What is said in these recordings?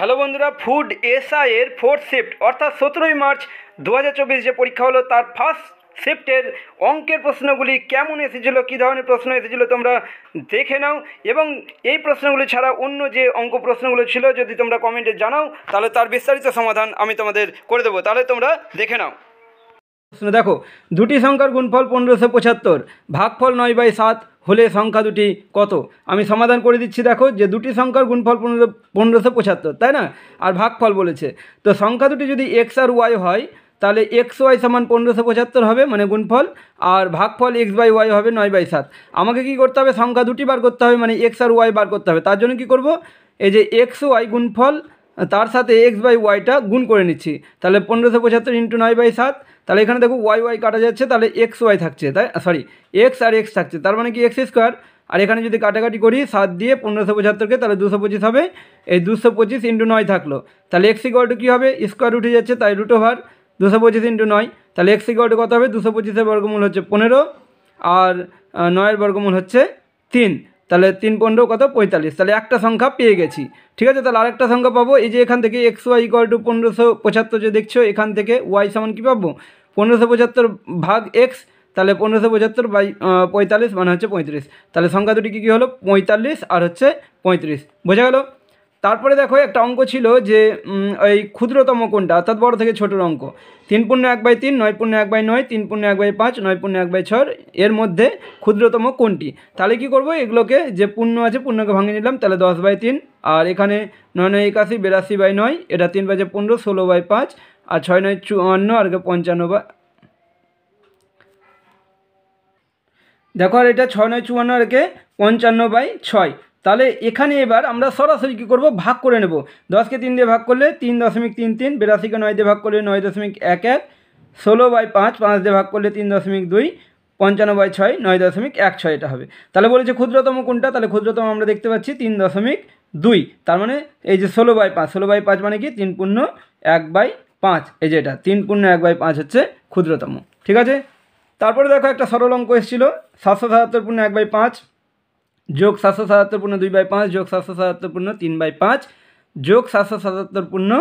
Hello বন্ধুরা, food SI এর fourth shift অর্থাৎ 17ই মার্চ 2024 যে পরীক্ষা হলো তার ফার্স্ট শিফটের অঙ্কের প্রশ্নগুলি কেমন এসেছিলো, কী ধরনের প্রশ্ন এসেছিলো তোমরা দেখে নাও। এবং এই প্রশ্নগুলি ছাড়া অন্য যে অঙ্ক প্রশ্নগুলো ছিল যদি তোমরা কমেন্টে জানাও তাহলে তার বিস্তারিত সমাধান আমি তোমাদের করে দেবো, তাহলে তোমরা দেখে নাও। প্রশ্ন দেখো, দুটি সংখ্যার গুণফল 1575, ভাগফল 9/7 হলে সংখ্যা দুটি কত? আমি সমাধান করে দিচ্ছি। দেখো যে দুটি সংখ্যার গুণফল 1575, তাই না, আর ভাগফল বলেছে, তো সংখ্যা দুটি যদি এক্স আর ওয়াই হয় তাহলে এক্স ওয়াই সমান 1575 হবে মানে গুণফল, আর ভাগফল এক্স বাই ওয়াই হবে 9/7। আমাকে কি করতে হবে? সংখ্যা দুটি বার করতে হবে, মানে এক্স আর ওয়াই বার করতে হবে। তার জন্য কি করব, এই যে এক্স ওয়াই গুণফল তার সাথে এক্স বাই ওয়াইটা গুণ করে নিচ্ছি। তাহলে 1575 ইন্টু 9/7, তাহলে এখানে দেখো ওয়াই ওয়াই কাটা যাচ্ছে, তাহলে এক্স ওয়াই থাকছে, তাই সরি এক্স আর এক্স থাকছে, তার মানে কি এক্স স্কোয়ার। আর এখানে যদি কাটাকাটি করি 7 দিয়ে 1575কে, তাহলে 225 হবে। এই 225 ইন্টু 9 থাকলো, তাহলে এক্স ইকুয়াল টু কী হবে? স্কোয়ার উঠে যাচ্ছে, তাই রুট ওভার 225 ইন্টু 9, তাহলে এক্স ইকুয়াল টু কত হবে? 225-এর বর্গমূল হচ্ছে 15 আর 9-এর বর্গমূল হচ্ছে 3, তাহলে 3 15 কত? 45। তাহলে একটা সংখ্যা পেয়ে গেছি, ঠিক আছে। তাহলে আরেকটা সংখ্যা পাবো, এই যে এখান থেকে এক্স ওয়াই ইকুয়াল টু 1575 যে দেখছো, এখান থেকে ওয়াই সমান কী পাবো? 1575 ভাগ এক্স, তাহলে 1575/45 মানে হচ্ছে 35। তাহলে সংখ্যা দুটি কী হলো? 45 আর হচ্ছে 35, বোঝা গেল। তারপরে দেখো একটা অঙ্ক ছিল যে এই ক্ষুদ্রতম কোনটা, অর্থাৎ বড় থেকে ছোটোর অঙ্ক। 3 × 1/3, 9 × 1/9, 3 × 1/5, 9 × 1/6 এর মধ্যে ক্ষুদ্রতম কোনটি? তাহলে কি করব, এগুলোকে যে পূর্ণ আছে পূর্ণকে ভাঙিয়ে নিলাম, তাহলে 10/3, আর এখানে 9 9 81, 82/9, এটা 3 5 15, 16/5, আর 6 9 54, আর 55 দেখো, আর এটা 6 9 54 আর 55/6। তাহলে এখানে এবার আমরা সরাসরি কী করব, ভাগ করে নেব। 10কে 3 দিয়ে ভাগ করলে 3.33, 82কে 9 দিয়ে ভাগ করলে 9.11, 16/5, 5 দিয়ে ভাগ করলে 3.2, 55/6, 9.16 এটা হবে। তাহলে বলেছে ক্ষুদ্রতম কোনটা, তাহলে ক্ষুদ্রতম আমরা দেখতে পাচ্ছি 3.2, তার মানে এই যে 16/5, 16/5 মানে কি 3 পূর্ণ 1/5, এই যে এটা 3 পূর্ণ 1/5 হচ্ছে ক্ষুদ্রতম, ঠিক আছে। তারপরে দেখো একটা সরল অঙ্ক এসেছিলো, 777 পূর্ণ 1/5 যোগ 777 পূর্ণ 2/5 যোগ 777 পূর্ণ 3/5 যোগ 777 পূর্ণ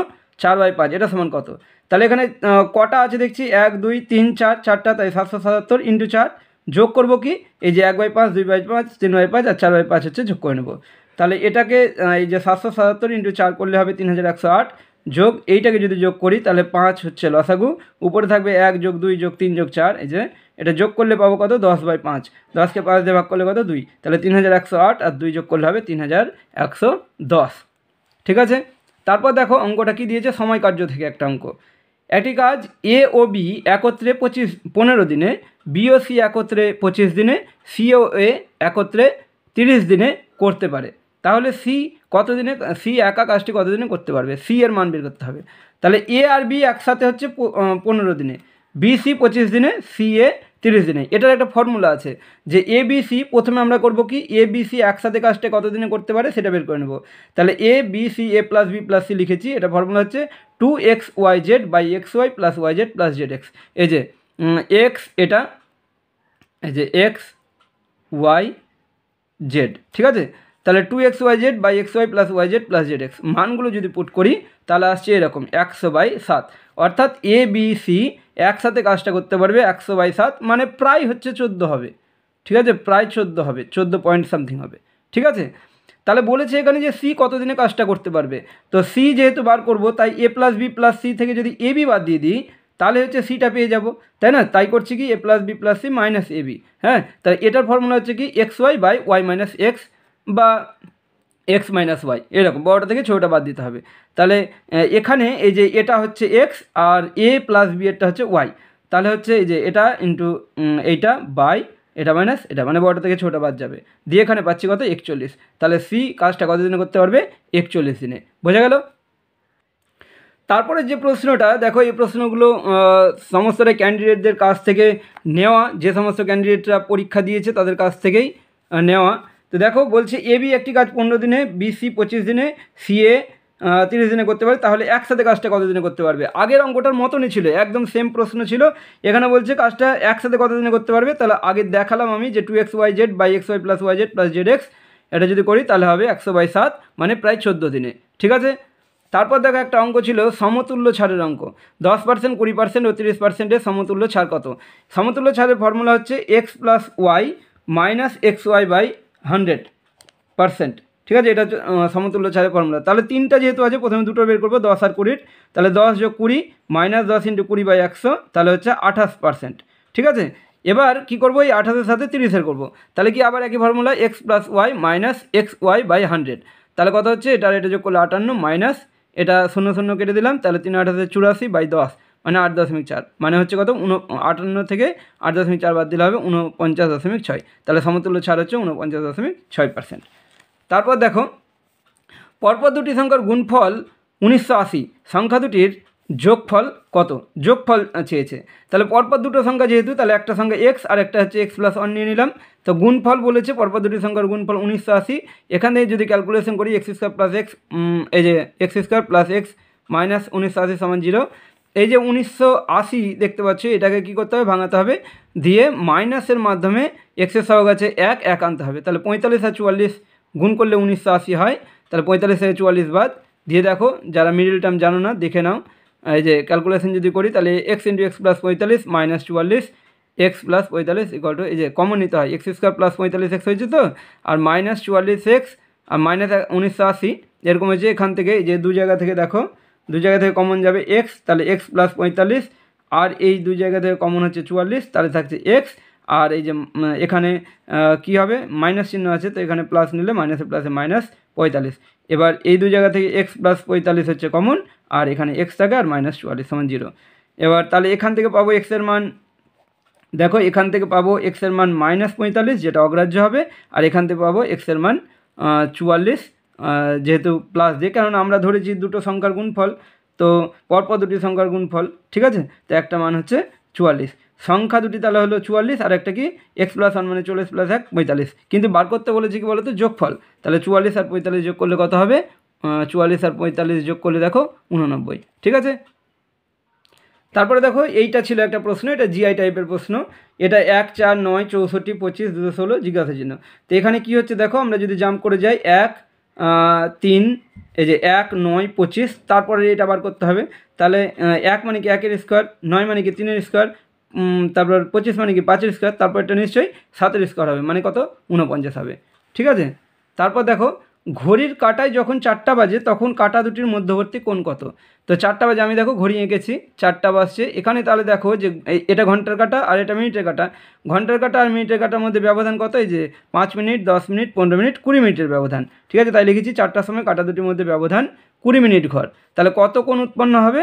4/5, এটা সমান কত? তাহলে এখানে কটা আছে দেখছি, 1 2 3 4, 4টা, তাই 777 ইন্টু 4, যোগ করব কি, এই যে 1/5, 2/5, 3/5 আর 4/5 হচ্ছে যোগ করে নেব। তাহলে এটাকে এই যে 777 ইন্টু 4 করলে হবে 3108, যোগ এইটাকে যদি যোগ করি তাহলে 5 হচ্ছে লসাগু, উপরে থাকবে 1 যোগ 2 যোগ 3 যোগ 4, এই যে এটা যোগ করলে পাবো কত? 10/5, 10কে 5 দিয়ে ভাগ করলে কত? 2, তাহলে 3108 আর 2 যোগ করলে হবে 3110, ঠিক আছে। তারপর দেখো অঙ্কটা কি দিয়েছে, সময় কার্য থেকে একটা অঙ্ক। একটি কাজ এ ও বি একত্রে 15 দিনে, বি ও সি একত্রে 25 দিনে, সি ও এ একত্রে 30 দিনে করতে পারে, তাহলে সি কত দিনে, সি একা কাজটি কত দিনে করতে পারবে? সি এর মান বের করতে হবে। তাহলে এ আর বি একসাথে হচ্ছে 15 দিনে, বি সি 25 দিনে, সি এ 30 দিনে। এটার একটা ফর্মুলা আছে যে এ বি সি, প্রথমে আমরা করব কি, এ বি সি একসাথে কাজটা কত দিনে করতে পারে সেটা বের করে নেব। তাহলে A B C, A plus B plus C লিখেছি, এটা ফর্মুলা হচ্ছে 2xyz/xy + yz + zx। এই যে এক্স, এটা এই যে এক্স ওয়াই জেড, ঠিক আছে। তাহলে 2xyz/xy + yz + zx মানগুলো যদি পুট করি তাহলে আসছে এরকম 100/7, অর্থাৎ এ বি সি একসাথে কাজটা করতে পারবে 100/7, মানে প্রায় হচ্ছে 14 হবে, ঠিক আছে, প্রায় 14 হবে, 14 পয়েন্ট সামথিং হবে, ঠিক আছে। তাহলে বলেছে এখানে যে সি কত দিনে কাজটা করতে পারবে, তো সি যেহেতু বার করব তাই এ প্লাস বি প্লাস সি থেকে যদি এ বি বাদ দিয়ে দিই তাহলে হচ্ছে সিটা পেয়ে যাব, তাই না। তাই করছি কি, A plus B plus C minus A B, হ্যাঁ। তাহলে এটার ফর্মুলা হচ্ছে কি xy/y - x বা x - y, এরকম বড়টা থেকে ছোটোটা বাদ দিতে হবে। তাহলে এখানে এই যে এটা হচ্ছে x আর এ প্লাস বি এরটা হচ্ছে y, তাহলে হচ্ছে এই যে এটা ইন্টু এইটা বাই এটা মাইনাস এটা, মানে বড়টা থেকে ছোটো বাদ যাবে, দিয়ে এখানে পাচ্ছি কত? 41। তাহলে সি কাজটা কত দিনে করতে পারবে? 41 দিনে, বোঝা গেল। তারপরে যে প্রশ্নটা দেখো, এই প্রশ্নগুলো সমস্তটা ক্যান্ডিডেটদের কাছ থেকে নেওয়া, যে সমস্ত ক্যান্ডিডেটরা পরীক্ষা দিয়েছে তাদের কাছ থেকেই নেওয়া। তো দেখো বলছে এ বি একটি কাজ 15 দিনে, বি সি 25 দিনে, সি এ 30 দিনে করতে পারে, তাহলে একসাথে কাজটা কত দিনে করতে পারবে? আগের অঙ্কটার মতনই ছিল, একদম সেম প্রশ্ন ছিল। এখানে বলছে কাজটা একসাথে কত দিনে করতে পারবে, তাহলে আগে দেখালাম আমি যে 2xyz/xy + yz + zx, এটা যদি করি তাহলে হবে 100/7, মানে প্রায় 14 দিনে, ঠিক আছে। তারপর দেখো একটা অঙ্ক ছিল সমতুল্য ছাড়ের অঙ্ক, 10%, 20% ও 30%-এর সমতুল্য ছাড় কত। সমতুল্য ছাড়ের ফর্মুলা হচ্ছে x plus y minus x y by 100%, ঠিক আছে। এটা হচ্ছে সমতুল্য ছাড়ের ফর্মুলা। তাহলে তিনটা যেহেতু আছে প্রথমে দুটো বের করবো, 10 আর 20, তাহলে 10 যোগ 20 মাইনাস 10 × 20 বাই 100, তাহলে হচ্ছে 28%, ঠিক আছে। এবার কি করবো, এই 28-এর সাথে 30-এর করবো, তাহলে কি আবার একই formula x plus y minus x y by 100, তাহলে কত হচ্ছে, এটা যোগ করলে 58 মাইনাস এটা 0 0 কেটে দিলাম, তাহলে 3 8 84 বাই 10 মানে 8.4, মানে হচ্ছে কত 58 থেকে 8.4 বাদ দিলে হবে 49.6, তাহলে সমতুল্য ছাড় হচ্ছে 49.6%। তারপর দেখো পরপর দুটি সংখ্যার গুণফল 1980, সংখ্যা দুটির যোগফল কত, যোগফল চেয়েছে। তাহলে পরপর দুটো সংখ্যা যেহেতু, তাহলে একটা সংখ্যা এক্স আর একটা হচ্ছে এক্স প্লাস 1 নিয়ে নিলাম। তো গুণফল বলেছে পরপর দুটি সংখ্যার গুণফল 1980, এখান থেকে যদি ক্যালকুলেশন করি এক্স স্কোয়ার প্লাস এক্স, এই যে x square plus x minus 1980 সমান 0। এই যে 1980 দেখতে পাচ্ছি, এটাকে কী করতে হবে, ভাঙাতে হবে, দিয়ে মাইনাসের মাধ্যমে এক্সের সহগ আছে 1 1 আনতে হবে। তাহলে 45 আর 44 গুণ করলে 1980 হয়, তাহলে 45 থেকে 44 বাদ দিয়ে দেখো, যারা মিডিল টার্ম জানো না দেখে নাও, এই যে ক্যালকুলেশন যদি করি তাহলে x into x plus 45 minus 44 x plus 45 equal to, এই যে কমন নিতে হয়, এক্স স্কোয়ার প্লাস 45 এক্স হয়েছে তো, আর মাইনাস 44 এক্স আর মাইনাস 1980 এরকম হয়েছে। এখান থেকে যে দু জায়গা থেকে দেখো, দু জায়গা থেকে কমন যাবে এক্স, তাহলে এক্স প্লাস 45, আর এই দু জায়গা থেকে কমন হচ্ছে 44, তাহলে থাকছে এক্স, আর এই যে এখানে কি হবে, মাইনাস চিহ্ন আছে, তো এখানে প্লাস নিলে মাইনাসে প্লাসে মাইনাস 45। এবার এই দু জায়গা থেকে এক্স প্লাস 45 হচ্ছে কমন, আর এখানে এক্স থাকে, আর মাইনাস 44 সমান 0। এবার তাহলে এখান থেকে পাবো এক্সের মান, দেখো এখান থেকে পাবো এক্সের মান মাইনাস 45, যেটা অগ্রাহ্য হবে, আর এখান থেকে পাবো এক্সের মান 44, যেহেতু প্লাস দিয়ে, কারণ আমরা ধরেছি দুটো সংখ্যার গুণফল, তো পরপর দুটি সংখ্যার গুণফল, ঠিক আছে। তো একটা মান হচ্ছে 44, সংখ্যা দুটি তাহলে হলো 44, আর একটা কি এক্স প্লাস 1 মানে 40 প্লাস 1 45, কিন্তু বার করতে বলেছি কি বলো তো, যোগফল। তাহলে 44 আর 45 যোগ করলে কত হবে, 44 আর 45 যোগ করলে দেখো 89, ঠিক আছে। তারপরে দেখো এইটা ছিল একটা প্রশ্ন, এটা জিআই টাইপের প্রশ্ন, এটা 1 4 9 64 25 216 জিজ্ঞাসার জন্য। তো এখানে কি হচ্ছে দেখো, আমরা যদি জাম্প করে যাই 1 3, এই যে 1 9 25, তারপরে এটা বার করতে হবে। তাহলে 1 মানে কি 1-এর স্কোয়ার, 9 মানে কি 3-এর স্কোয়ার, তারপর 25 মানে কি 5-এর স্কোয়ার, তারপর এটা নিশ্চয়ই 7-এর স্কোয়ার হবে, মানে কত 49 হবে, ঠিক আছে। তারপর দেখো ঘড়ির কাঁটায় যখন 4টা বাজে তখন কাঁটা দুটির মধ্যবর্তী কোণ কত। তো 4টা বাজে, আমি দেখো ঘড়ি এঁকেছি, 4টা বাজছে এখানে, তাহলে দেখো যে এটা ঘন্টার কাঁটা আর এটা মিনিটের কাঁটা, ঘন্টার কাঁটা আর মিনিটের কাঁটার মধ্যে ব্যবধান কত, এই যে 5 মিনিট 10 মিনিট 15 মিনিট 20 মিনিটের ব্যবধান, ঠিক আছে। তাই লিখেছি 4টার সময় কাঁটা দুটির মধ্যে ব্যবধান 20 মিনিট ঘর। তাহলে কত কোণ উৎপন্ন হবে,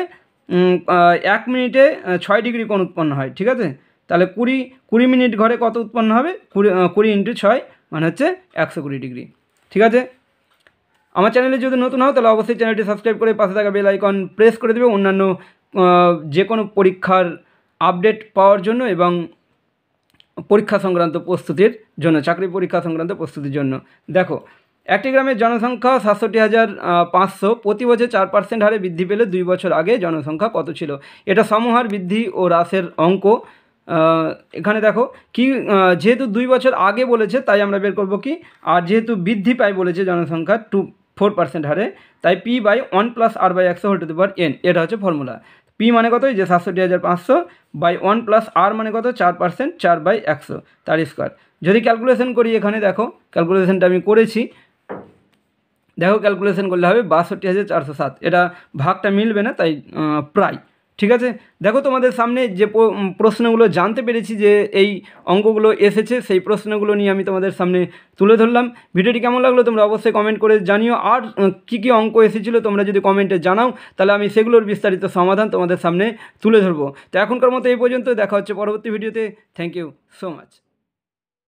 1 মিনিটে 6 ডিগ্রি কোণ উৎপন্ন হয়, ঠিক আছে। তাহলে 20 মিনিট ঘরে কত উৎপন্ন হবে, 20 × 6 মানে হচ্ছে 120 ডিগ্রি, ঠিক আছে। আমার চ্যানেলে যদি নতুন হও তাহলে অবশ্যই চ্যানেলটি সাবস্ক্রাইব করে পাশে থাকা বেল আইকন প্রেস করে দেবে অন্যান্য যে কোনো পরীক্ষার আপডেট পাওয়ার জন্য এবং পরীক্ষা সংক্রান্ত প্রস্তুতির জন্য, চাকরি পরীক্ষা সংক্রান্ত প্রস্তুতির জন্য। দেখো একটি গ্রামের জনসংখ্যা 67,500, প্রতি বছর 4% হারে বৃদ্ধি পেলে 2 বছর আগে জনসংখ্যা কত ছিল। এটা সমহার বৃদ্ধি ও হ্রাসের অঙ্ক। এখানে দেখো কি, যেহেতু 2 বছর আগে বলেছে তাই আমরা বের করব কি, আর যেহেতু বৃদ্ধি পায় বলেছে জনসংখ্যা 4% হারে, তাই পি বাই 1 + r/100n, এটা হচ্ছে ফর্মুলা। পি মানে কত, যে 67,500 বাই 1 + r মানে কত 4%, 4/100 তার স্কোয়ার। যদি ক্যালকুলেশন করি, এখানে দেখো ক্যালকুলেশনটা আমি করেছি, দেখো ক্যালকুলেশন করলে হবে 62,407, এটা ভাগটা মিলবে না, তাই প্রায়, ঠিক আছে। দেখো তোমাদের সামনে যে প্রশ্নগুলো জানতে পেরেছি যে এই অঙ্কগুলো এসেছে, সেই প্রশ্নগুলো নিয়ে আমি তোমাদের সামনে তুলে ধরলাম। ভিডিওটি কেমন লাগলো তোমরা অবশ্যই কমেন্ট করে জানিও, আর কী কী অঙ্ক এসেছিলো তোমরা যদি কমেন্টে জানাও তাহলে আমি সেগুলোর বিস্তারিত সমাধান তোমাদের সামনে তুলে ধরবো। তো এখনকার মতো এই পর্যন্ত, দেখা হচ্ছে পরবর্তী ভিডিওতে। Thank you so much.